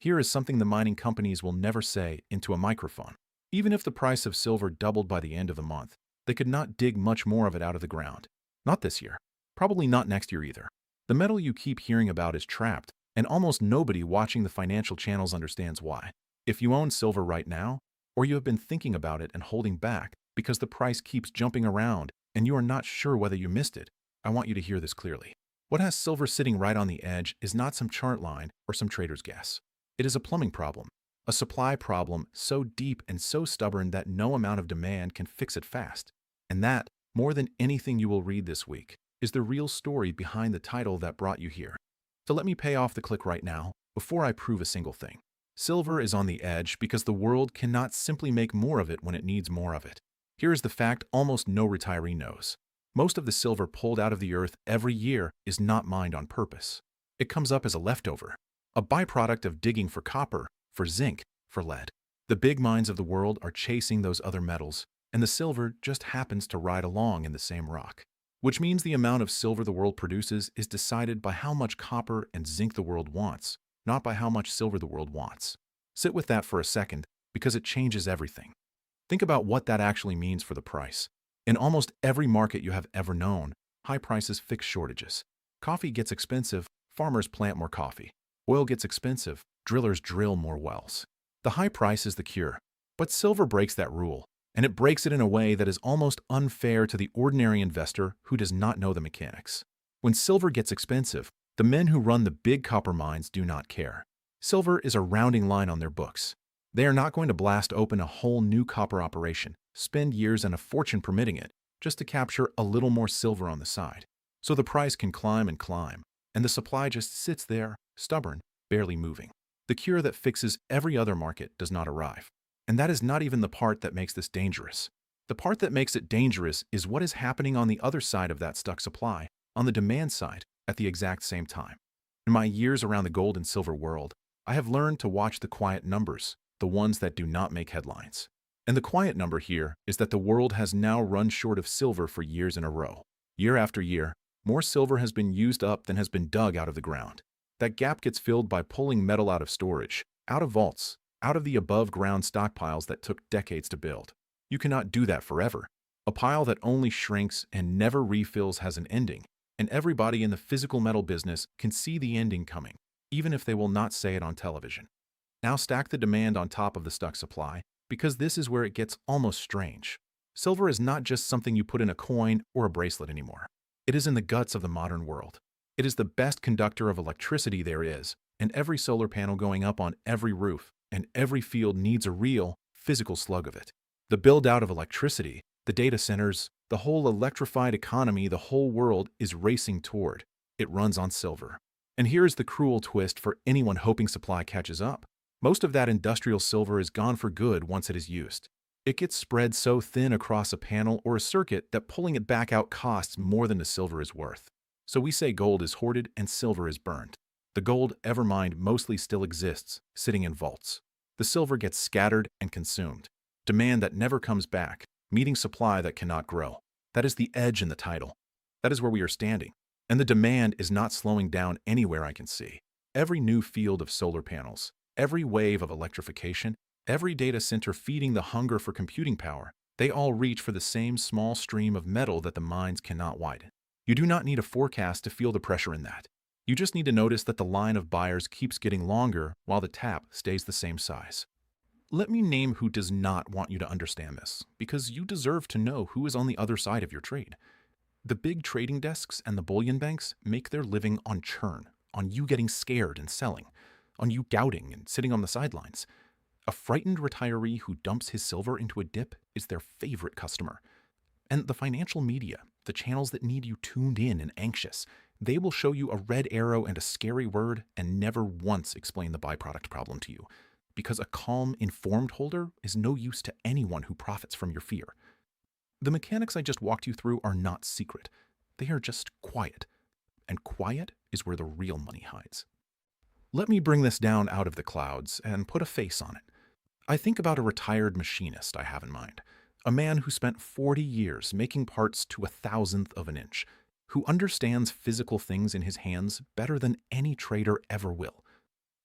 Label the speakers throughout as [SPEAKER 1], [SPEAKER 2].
[SPEAKER 1] Here is something the mining companies will never say into a microphone. Even if the price of silver doubled by the end of the month, they could not dig much more of it out of the ground. Not this year. Probably not next year either. The metal you keep hearing about is trapped, and almost nobody watching the financial channels understands why. If you own silver right now, or you have been thinking about it and holding back because the price keeps jumping around and you are not sure whether you missed it, I want you to hear this clearly. What has silver sitting right on the edge is not some chart line or some trader's guess. It is a plumbing problem, a supply problem so deep and so stubborn that no amount of demand can fix it fast. And that, more than anything you will read this week, is the real story behind the title that brought you here. So let me pay off the click right now before I prove a single thing. Silver is on the edge because the world cannot simply make more of it when it needs more of it. Here is the fact almost no retiree knows. Most of the silver pulled out of the earth every year is not mined on purpose. It comes up as a leftover, a byproduct of digging for copper, for zinc, for lead. The big mines of the world are chasing those other metals, and the silver just happens to ride along in the same rock. Which means the amount of silver the world produces is decided by how much copper and zinc the world wants, not by how much silver the world wants. Sit with that for a second, because it changes everything. Think about what that actually means for the price. In almost every market you have ever known, high prices fix shortages. Coffee gets expensive, farmers plant more coffee. Oil gets expensive, drillers drill more wells. The high price is the cure. But silver breaks that rule, and it breaks it in a way that is almost unfair to the ordinary investor who does not know the mechanics. When silver gets expensive, the men who run the big copper mines do not care. Silver is a rounding line on their books. They are not going to blast open a whole new copper operation, spend years and a fortune permitting it, just to capture a little more silver on the side. So the price can climb and climb, and the supply just sits there, stubborn, barely moving. The cure that fixes every other market does not arrive. And that is not even the part that makes this dangerous. The part that makes it dangerous is what is happening on the other side of that stuck supply, on the demand side, at the exact same time. In my years around the gold and silver world, I have learned to watch the quiet numbers, the ones that do not make headlines. And the quiet number here is that the world has now run short of silver for years in a row. Year after year, more silver has been used up than has been dug out of the ground. That gap gets filled by pulling metal out of storage, out of vaults, out of the above-ground stockpiles that took decades to build. You cannot do that forever. A pile that only shrinks and never refills has an ending, and everybody in the physical metal business can see the ending coming, even if they will not say it on television. Now stack the demand on top of the stuck supply, because this is where it gets almost strange. Silver is not just something you put in a coin or a bracelet anymore. It is in the guts of the modern world. It is the best conductor of electricity there is, and every solar panel going up on every roof and every field needs a real, physical slug of it. The build-out of electricity, the data centers, the whole electrified economy the whole world is racing toward. It runs on silver. And here's the cruel twist for anyone hoping supply catches up. Most of that industrial silver is gone for good once it is used. It gets spread so thin across a panel or a circuit that pulling it back out costs more than the silver is worth. So we say gold is hoarded and silver is burned. The gold, ever mined, mostly still exists, sitting in vaults. The silver gets scattered and consumed. Demand that never comes back, meeting supply that cannot grow. That is the edge in the title. That is where we are standing. And the demand is not slowing down anywhere I can see. Every new field of solar panels, every wave of electrification, every data center feeding the hunger for computing power, they all reach for the same small stream of metal that the mines cannot widen. You do not need a forecast to feel the pressure in that. You just need to notice that the line of buyers keeps getting longer while the tap stays the same size. Let me name who does not want you to understand this, because you deserve to know who is on the other side of your trade. The big trading desks and the bullion banks make their living on churn, on you getting scared and selling, on you doubting and sitting on the sidelines. A frightened retiree who dumps his silver into a dip is their favorite customer. And the financial media, the channels that need you tuned in and anxious, they will show you a red arrow and a scary word and never once explain the byproduct problem to you. Because a calm, informed holder is no use to anyone who profits from your fear. The mechanics I just walked you through are not secret. They are just quiet. And quiet is where the real money hides. Let me bring this down out of the clouds and put a face on it. I think about a retired machinist I have in mind. A man who spent 40 years making parts to 1,000th of an inch, who understands physical things in his hands better than any trader ever will.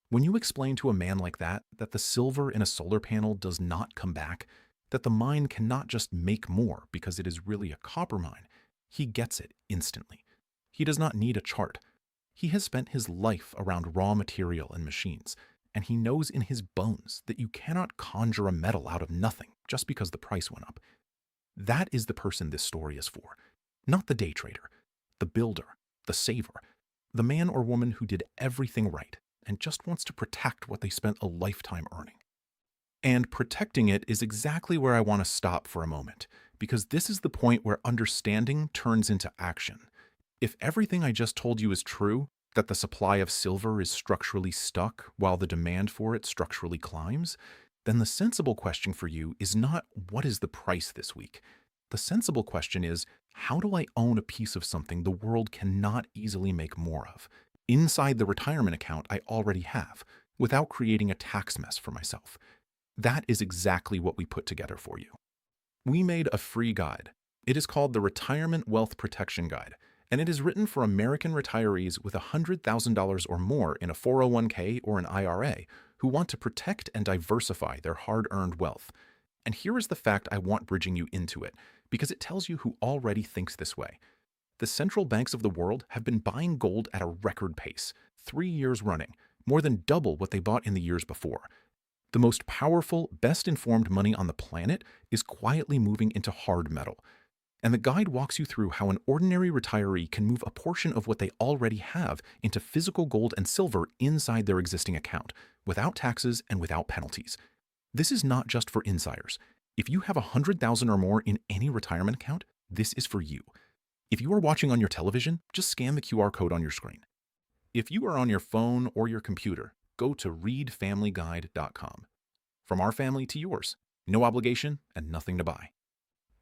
[SPEAKER 1] When you explain to a man like that the silver in a solar panel does not come back, that the mine cannot just make more because it is really a copper mine, he gets it instantly. He does not need a chart. He has spent his life around raw material and machines, and he knows in his bones that you cannot conjure a metal out of nothing just because the price went up. That is the person this story is for, not the day trader, the builder, the saver, the man or woman who did everything right and just wants to protect what they spent a lifetime earning. And protecting it is exactly where I want to stop for a moment, because this is the point where understanding turns into action. If everything I just told you is true, that the supply of silver is structurally stuck while the demand for it structurally climbs, then the sensible question for you is not what is the price this week? The sensible question is, how do I own a piece of something the world cannot easily make more of, inside the retirement account I already have, without creating a tax mess for myself? That is exactly what we put together for you. We made a free guide. It is called the Retirement Wealth Protection Guide, and it is written for American retirees with $100,000 or more in a 401k or an IRA who want to protect and diversify their hard-earned wealth. And here is the fact I want bridging you into it, because it tells you who already thinks this way. The central banks of the world have been buying gold at a record pace, 3 years running, more than double what they bought in the years before. The most powerful, best-informed money on the planet is quietly moving into hard metal. And the guide walks you through how an ordinary retiree can move a portion of what they already have into physical gold and silver inside their existing account, without taxes and without penalties. This is not just for insiders. If you have $100,000 or more in any retirement account, this is for you. If you are watching on your television, just scan the QR code on your screen. If you are on your phone or your computer, go to readfamilyguide.com. From our family to yours, no obligation and nothing to buy.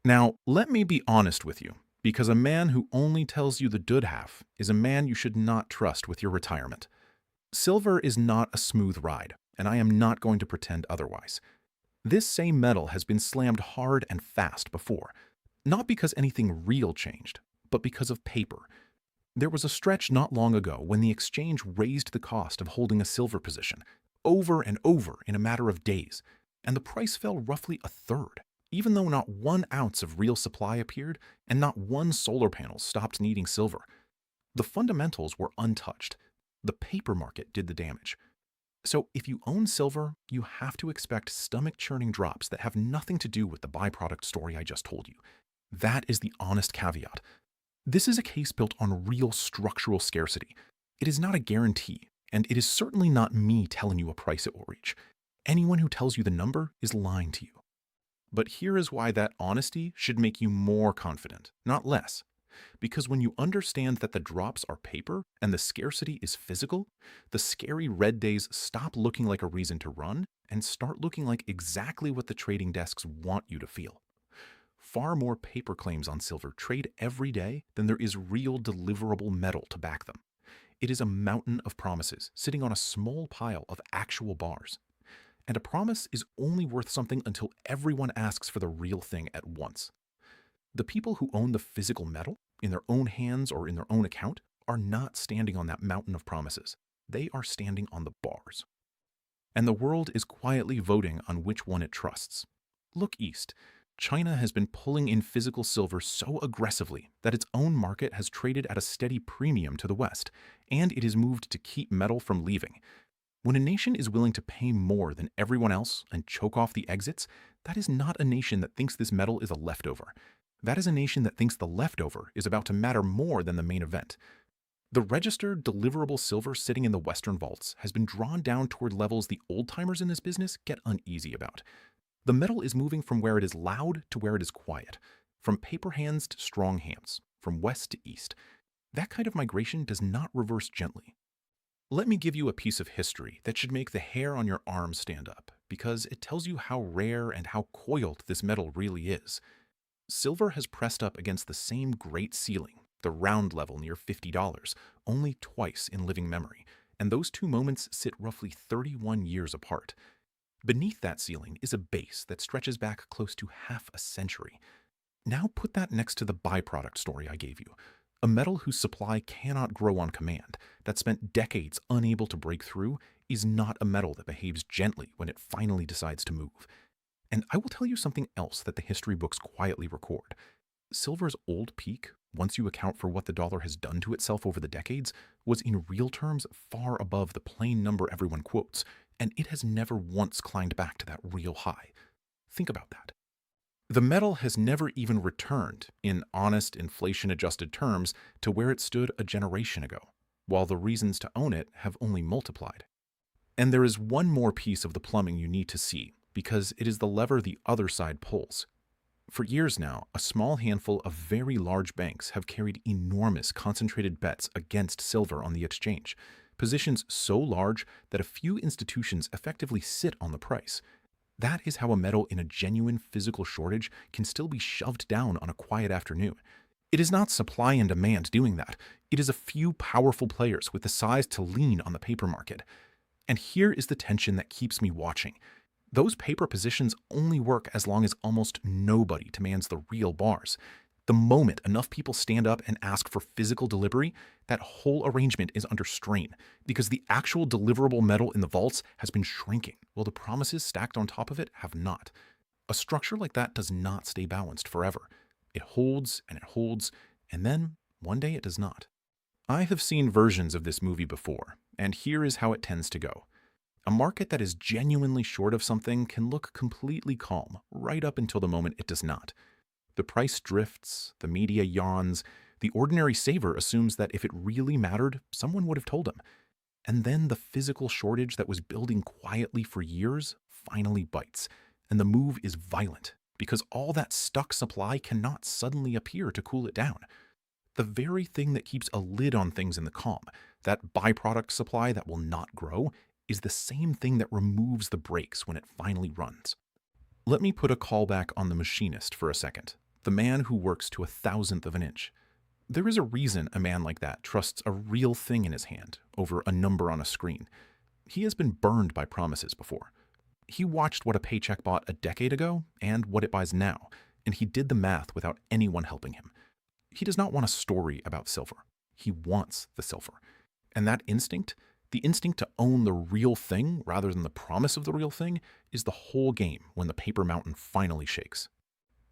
[SPEAKER 1] Now, let me be honest with you, because a man who only tells you the good half is a man you should not trust with your retirement. Silver is not a smooth ride, and I am not going to pretend otherwise. This same metal has been slammed hard and fast before, not because anything real changed, but because of paper. There was a stretch not long ago when the exchange raised the cost of holding a silver position over and over in a matter of days, and the price fell roughly a third, even though not 1 ounce of real supply appeared and not one solar panel stopped needing silver. The fundamentals were untouched. The paper market did the damage. So if you own silver, you have to expect stomach-churning drops that have nothing to do with the byproduct story I just told you. That is the honest caveat. This is a case built on real structural scarcity. It is not a guarantee, and it is certainly not me telling you a price it will reach. Anyone who tells you the number is lying to you. But here is why that honesty should make you more confident, not less. Because when you understand that the drops are paper and the scarcity is physical, the scary red days stop looking like a reason to run and start looking like exactly what the trading desks want you to feel. Far more paper claims on silver trade every day than there is real deliverable metal to back them. It is a mountain of promises sitting on a small pile of actual bars. And a promise is only worth something until everyone asks for the real thing at once. The people who own the physical metal, in their own hands or in their own account, are not standing on that mountain of promises. They are standing on the bars. And the world is quietly voting on which one it trusts. Look east. China has been pulling in physical silver so aggressively that its own market has traded at a steady premium to the West, and it is moved to keep metal from leaving. When a nation is willing to pay more than everyone else and choke off the exits, that is not a nation that thinks this metal is a leftover. That is a nation that thinks the leftover is about to matter more than the main event. The registered deliverable silver sitting in the Western vaults has been drawn down toward levels the old-timers in this business get uneasy about. The metal is moving from where it is loud to where it is quiet, from paper hands to strong hands, from west to east. That kind of migration does not reverse gently. Let me give you a piece of history that should make the hair on your arm stand up, because it tells you how rare and how coiled this metal really is. Silver has pressed up against the same great ceiling, the round level near $50, only twice in living memory, and those two moments sit roughly 31 years apart. Beneath that ceiling is a base that stretches back close to half a century. Now put that next to the byproduct story I gave you, a metal whose supply cannot grow on command, that spent decades unable to break through, is not a metal that behaves gently when it finally decides to move. And I will tell you something else that the history books quietly record. Silver's old peak, once you account for what the dollar has done to itself over the decades, was in real terms far above the plain number everyone quotes, and it has never once climbed back to that real high. Think about that. The metal has never even returned, in honest inflation adjusted terms, to where it stood a generation ago, while the reasons to own it have only multiplied. And there is one more piece of the plumbing you need to see, because it is the lever the other side pulls. For years now, a small handful of very large banks have carried enormous concentrated bets against silver on the exchange, positions so large that a few institutions effectively sit on the price. That is how a metal in a genuine physical shortage can still be shoved down on a quiet afternoon. It is not supply and demand doing that. It is a few powerful players with the size to lean on the paper market. And here is the tension that keeps me watching. Those paper positions only work as long as almost nobody demands the real bars. The moment enough people stand up and ask for physical delivery, that whole arrangement is under strain because the actual deliverable metal in the vaults has been shrinking, while the promises stacked on top of it have not. A structure like that does not stay balanced forever. It holds, and then one day it does not. I have seen versions of this movie before, and here is how it tends to go. A market that is genuinely short of something can look completely calm right up until the moment it does not. The price drifts, the media yawns, the ordinary saver assumes that if it really mattered, someone would have told him. And then the physical shortage that was building quietly for years finally bites, and the move is violent because all that stuck supply cannot suddenly appear to cool it down. The very thing that keeps a lid on things in the calm, that byproduct supply that will not grow, is the same thing that removes the brakes when it finally runs. Let me put a callback on the machinist for a second, the man who works to a thousandth of an inch. There is a reason a man like that trusts a real thing in his hand over a number on a screen. He has been burned by promises before. He watched what a paycheck bought a decade ago and what it buys now, and he did the math without anyone helping him. He does not want a story about silver. He wants the silver. And that instinct, the instinct to own the real thing rather than the promise of the real thing, is the whole game when the paper mountain finally shakes.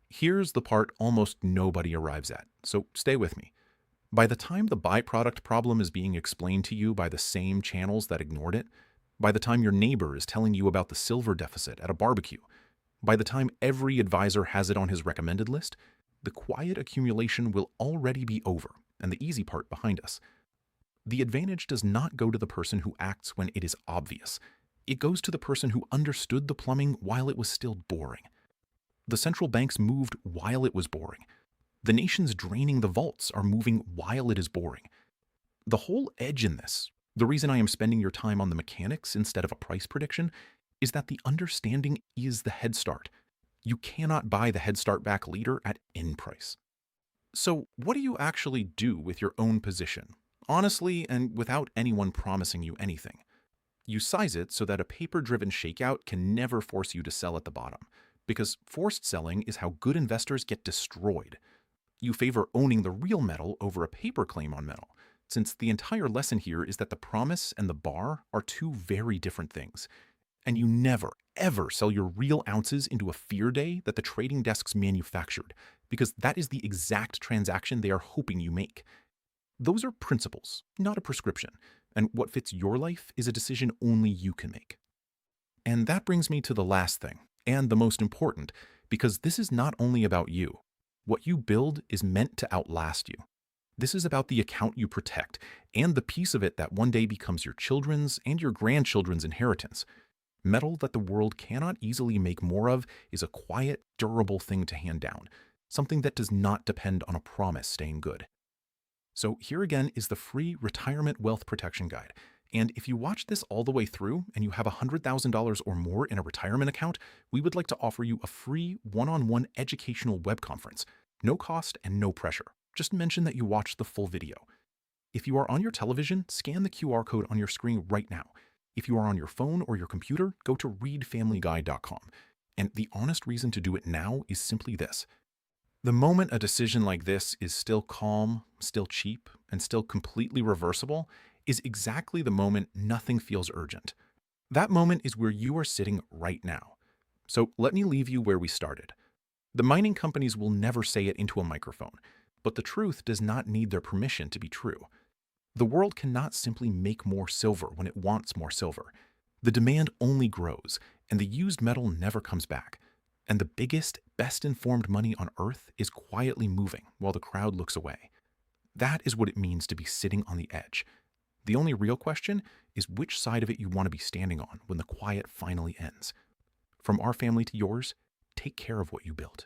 [SPEAKER 1] Here's the part almost nobody arrives at, so stay with me. By the time the byproduct problem is being explained to you by the same channels that ignored it, by the time your neighbor is telling you about the silver deficit at a barbecue, by the time every advisor has it on his recommended list, the quiet accumulation will already be over and the easy part behind us. The advantage does not go to the person who acts when it is obvious. It goes to the person who understood the plumbing while it was still boring. The central banks moved while it was boring. The nations draining the vaults are moving while it is boring. The whole edge in this, the reason I am spending your time on the mechanics instead of a price prediction, is that the understanding is the head start. You cannot buy the head start back later at any price. So what do you actually do with your own position? Honestly, and without anyone promising you anything. You size it so that a paper-driven shakeout can never force you to sell at the bottom, because forced selling is how good investors get destroyed. You favor owning the real metal over a paper claim on metal, since the entire lesson here is that the promise and the bar are two very different things. And you never, ever sell your real ounces into a fear day that the trading desks manufactured, because that is the exact transaction they are hoping you make. Those are principles, not a prescription, and what fits your life is a decision only you can make. And that brings me to the last thing, and the most important, because this is not only about you. What you build is meant to outlast you. This is about the account you protect, and the piece of it that one day becomes your children's and your grandchildren's inheritance. Metal that the world cannot easily make more of is a quiet, durable thing to hand down, something that does not depend on a promise staying good. So here again is the free Retirement Wealth Protection Guide. And if you watch this all the way through and you have $100,000 or more in a retirement account, we would like to offer you a free one-on-one educational web conference. No cost and no pressure. Just mention that you watched the full video. If you are on your television, scan the QR code on your screen right now. If you are on your phone or your computer, go to readfamilyguide.com. And the honest reason to do it now is simply this. The moment a decision like this is still calm, still cheap, and still completely reversible is exactly the moment nothing feels urgent. That moment is where you are sitting right now. So let me leave you where we started. The mining companies will never say it into a microphone, but the truth does not need their permission to be true. The world cannot simply make more silver when it wants more silver. The demand only grows, and the used metal never comes back. And the biggest, best informed money on earth is quietly moving while the crowd looks away. That is what it means to be sitting on the edge. The only real question is which side of it you want to be standing on when the quiet finally ends. From our family to yours, take care of what you built.